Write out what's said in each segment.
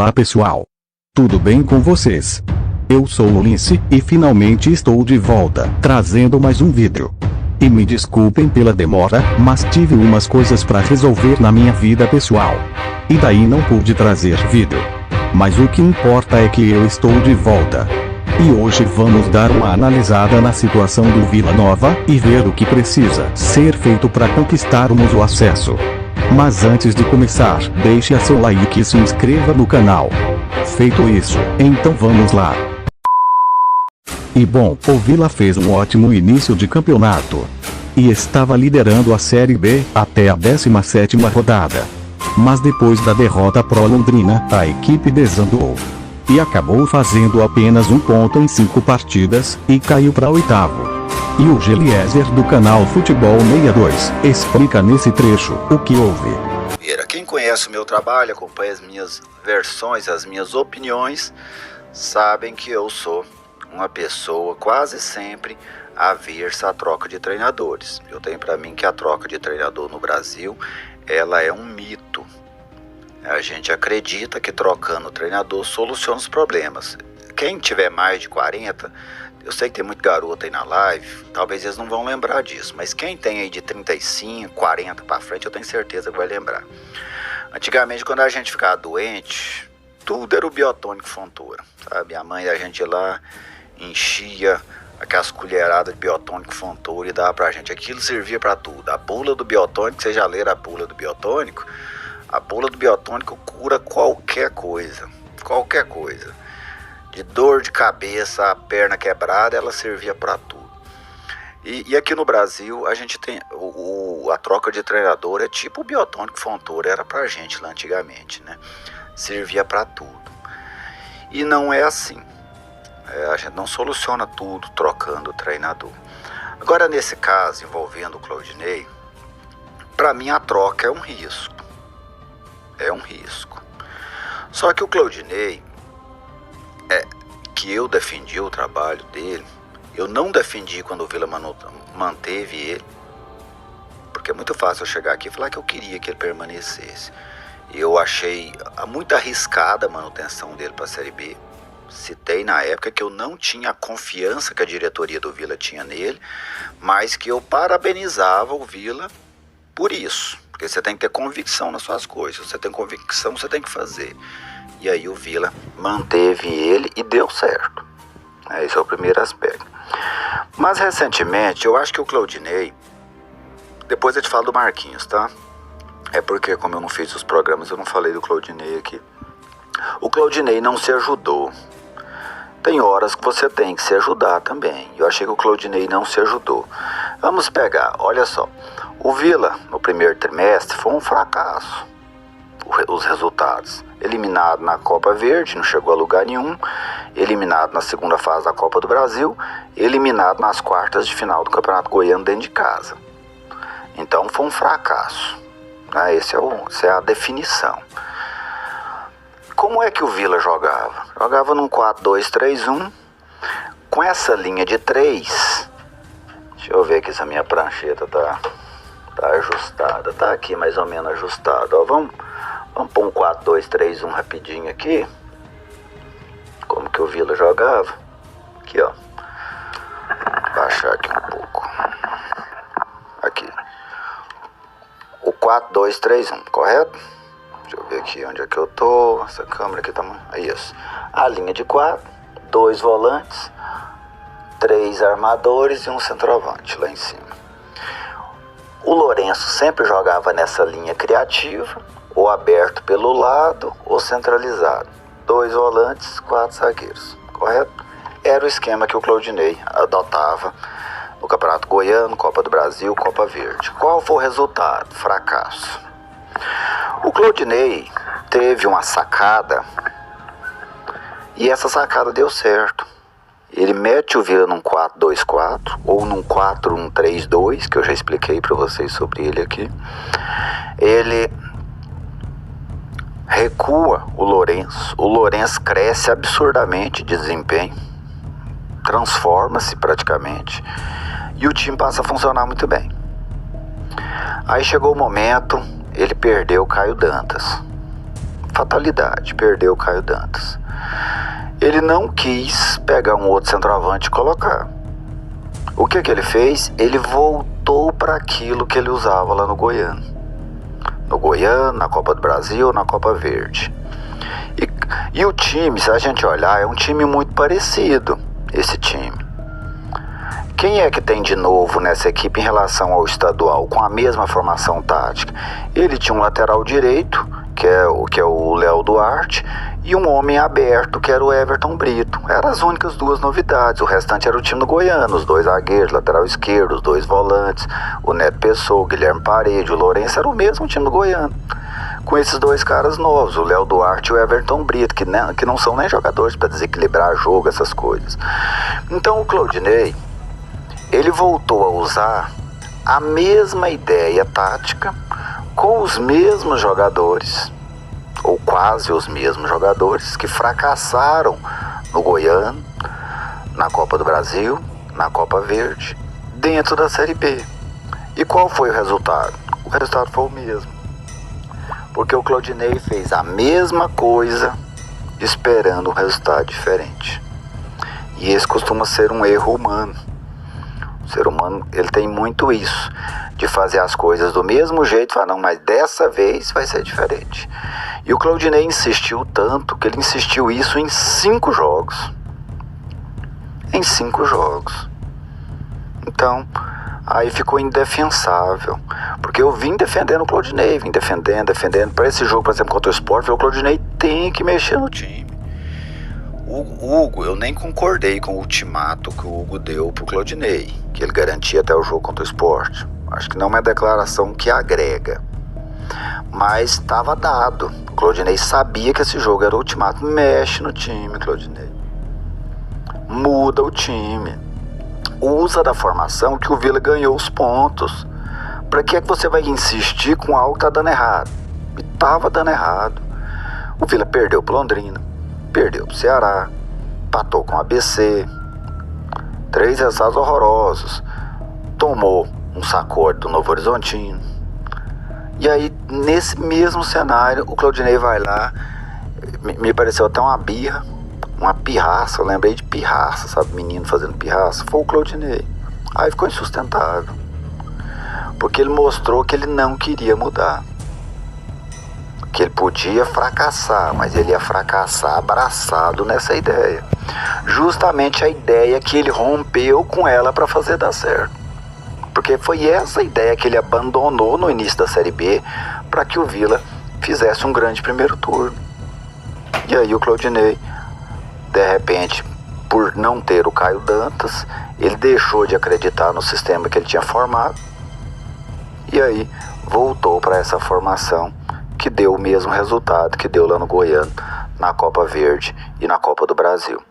Olá pessoal. Tudo bem com vocês? Eu sou o Lince e finalmente estou de volta, trazendo mais um vídeo. E me desculpem pela demora, mas tive umas coisas para resolver na minha vida pessoal. E daí não pude trazer vídeo. Mas o que importa é que eu estou de volta. E hoje vamos dar uma analisada na situação do Vila Nova e ver o que precisa ser feito para conquistarmos o acesso. Mas antes de começar, deixe seu like e se inscreva no canal. Feito isso, então vamos lá. E bom, o Vila fez um ótimo início de campeonato. E estava liderando a Série B até a 17ª rodada. Mas depois da derrota pro Londrina, a equipe desandou. E acabou fazendo apenas um ponto em 5 partidas, e caiu para 8º. E o Geliezer do canal Futebol 62 explica nesse trecho o que houve. Quem conhece o meu trabalho, acompanha as minhas versões, as minhas opiniões, sabem que eu sou uma pessoa quase sempre aversa à troca de treinadores. Eu tenho para mim que a troca de treinador no Brasil, ela é um mito. A gente acredita que trocando o treinador soluciona os problemas. Quem tiver mais de 40, eu sei que tem muito garoto aí na live, talvez eles não vão lembrar disso, mas quem tem aí de 35, 40 para frente, eu tenho certeza que vai lembrar. Antigamente, quando a gente ficava doente, tudo era o biotônico Fontoura, sabe? A mãe da gente lá enchia aquelas colheradas de biotônico Fontoura e dava pra gente. Aquilo servia pra tudo. A bula do biotônico, vocês já leram a bula do biotônico? A bula do biotônico cura qualquer coisa, qualquer coisa. De dor de cabeça, a perna quebrada, ela servia para tudo. E aqui no Brasil, a gente tem a troca de treinador é tipo o biotônico Fontoura era pra gente lá antigamente, né? Servia para tudo. E não é assim. A gente não soluciona tudo trocando o treinador. Agora, nesse caso, envolvendo o Claudinei, para mim a troca é um risco. É um risco. Só que o Claudinei, que eu defendi o trabalho dele, eu não defendi quando o Vila manteve ele, porque é muito fácil eu chegar aqui e falar que eu queria que ele permanecesse. Eu achei muito arriscada a manutenção dele para a Série B. Citei na época que eu não tinha a confiança que a diretoria do Vila tinha nele, mas que eu parabenizava o Vila por isso, porque você tem que ter convicção nas suas coisas, você tem convicção, você tem que fazer. E aí o Vila manteve ele e deu certo. Esse é o primeiro aspecto. Mas recentemente, eu acho que o Claudinei, depois eu te falo do Marquinhos, tá? É porque como eu não fiz os programas, eu não falei do Claudinei aqui. O Claudinei não se ajudou. Tem horas que você tem que se ajudar também. Eu achei que o Claudinei não se ajudou. Vamos pegar, olha só. O Vila, no primeiro trimestre, foi um fracasso. Os resultados. Eliminado na Copa Verde, não chegou a lugar nenhum. Eliminado na segunda fase da Copa do Brasil. Eliminado nas quartas de final do Campeonato Goiano dentro de casa. Então foi um fracasso. Essa é a definição. Como é que o Vila jogava? Jogava num 4-2-3-1. Com essa linha de 3. Deixa eu ver aqui se a minha prancheta tá ajustada. Tá aqui mais ou menos ajustada. Ó, vamos pôr um 4-2-3-1 rapidinho aqui. Como que o Vila jogava? Aqui, ó. Baixar aqui um pouco. Aqui. O 4-2-3-1, correto? Deixa eu ver aqui onde é que eu tô. Essa câmera aqui tá... É isso. A linha de 4, 2 volantes, 3 armadores e um centroavante lá em cima. O Lourenço sempre jogava nessa linha criativa, ou aberto pelo lado, ou centralizado. 2 volantes, 4 zagueiros, correto? Era o esquema que o Claudinei adotava no Campeonato Goiano, Copa do Brasil, Copa Verde. Qual foi o resultado? Fracasso. O Claudinei teve uma sacada, e essa sacada deu certo. Ele mete o Vila num 4-2-4 ou num 4-1-3-2, que eu já expliquei para vocês sobre ele aqui. Ele recua o Lourenço cresce absurdamente de desempenho, transforma-se praticamente, e o time passa a funcionar muito bem. Aí chegou o momento, ele perdeu o Caio Dantas. fatalidade, perdeu o Caio Dantas. Ele não quis pegar um outro centroavante e colocar. O que ele fez? Ele voltou para aquilo que ele usava lá no Goiano. No Goiano, na Copa do Brasil, na Copa Verde. E o time, se a gente olhar, é um time muito parecido, esse time. Quem é que tem de novo nessa equipe em relação ao estadual, com a mesma formação tática? Ele tinha um lateral direito, que é o Léo Duarte, e um homem aberto, que era o Everton Brito. Eram as únicas duas novidades. O restante era o time do Goiano, os 2 zagueiros, lateral esquerdo, os 2 volantes, o Neto Pessoa, o Guilherme Parede, o Lourenço, era o mesmo time do Goiano. Com esses 2 caras novos, o Léo Duarte e o Everton Brito, que não são nem jogadores para desequilibrar jogo, essas coisas. Então o Claudinei, ele voltou a usar a mesma ideia tática, com os mesmos jogadores, ou quase os mesmos jogadores, que fracassaram no Goiano, na Copa do Brasil, na Copa Verde, dentro da Série B. E qual foi o resultado? O resultado foi o mesmo. Porque o Claudinei fez a mesma coisa, esperando um resultado diferente. E esse costuma ser um erro humano. O ser humano, ele tem muito isso, de fazer as coisas do mesmo jeito, falar, não, mas dessa vez vai ser diferente. E o Claudinei insistiu tanto, que ele insistiu isso em 5 jogos. Em 5 jogos. Então, aí ficou indefensável. Porque eu vim defendendo o Claudinei, vim defendendo. Para esse jogo, por exemplo, contra o Sport, o Claudinei tem que mexer no time. O Hugo, eu nem concordei com o ultimato que o Hugo deu pro Claudinei, que ele garantia até o jogo contra o Sport. Acho que não é uma declaração que agrega, mas estava dado. O Claudinei sabia que esse jogo era o ultimato. Mexe no time, Claudinei. Muda o time. Usa da formação que o Vila ganhou os pontos. Para que é que você vai insistir com algo que tá dando errado? E tava dando errado. O Vila perdeu pro Londrina, perdeu pro Ceará, empatou com o ABC, 3 resultados horrorosos, tomou um sacode do Novo Horizontino. E aí, nesse mesmo cenário, o Claudinei vai lá, me pareceu até uma birra, uma pirraça, eu lembrei de pirraça, sabe, menino fazendo pirraça, foi o Claudinei. Aí ficou insustentável, porque ele mostrou que ele não queria mudar, que ele podia fracassar, mas ele ia fracassar abraçado nessa ideia, justamente a ideia que ele rompeu com ela para fazer dar certo. Porque foi essa ideia que ele abandonou no início da Série B para que o Vila fizesse um grande primeiro turno. E aí o Claudinei, de repente, por não ter o Caio Dantas, ele deixou de acreditar no sistema que ele tinha formado. E aí voltou para essa formação que deu o mesmo resultado que deu lá no Goiano, na Copa Verde e na Copa do Brasil.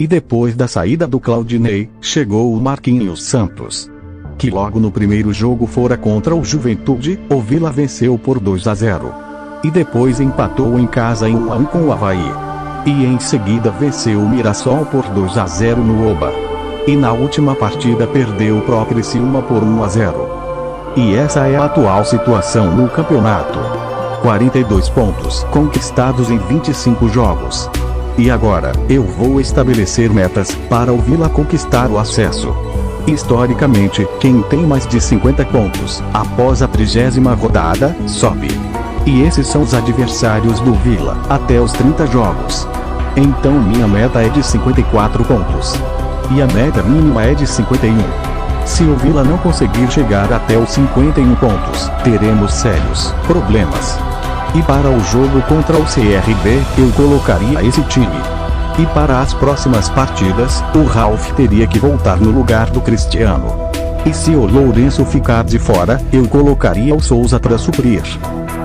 E depois da saída do Claudinei, chegou o Marquinhos Santos, que logo no primeiro jogo fora contra o Juventude, o Vila venceu por 2-0. E depois empatou em casa em 1-1 com o Avaí. E em seguida venceu o Mirassol por 2-0 no Oba. E na última partida perdeu para o Criciúma por 1-0. E essa é a atual situação no campeonato. 42 pontos conquistados em 25 jogos. E agora, eu vou estabelecer metas para o Vila conquistar o acesso. Historicamente, quem tem mais de 50 pontos, após a 30ª rodada, sobe. E esses são os adversários do Vila, até os 30 jogos. Então minha meta é de 54 pontos. E a meta mínima é de 51. Se o Vila não conseguir chegar até os 51 pontos, teremos sérios problemas. E para o jogo contra o CRB, eu colocaria esse time. E para as próximas partidas, o Ralf teria que voltar no lugar do Cristiano. E se o Lourenço ficar de fora, eu colocaria o Souza para suprir.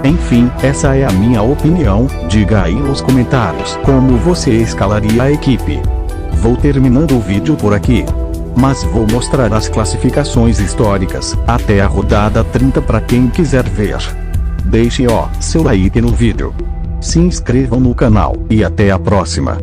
Enfim, essa é a minha opinião. Diga aí nos comentários como você escalaria a equipe. Vou terminando o vídeo por aqui, mas vou mostrar as classificações históricas até a rodada 30 para quem quiser ver. Deixe seu like no vídeo, se inscrevam no canal e até a próxima.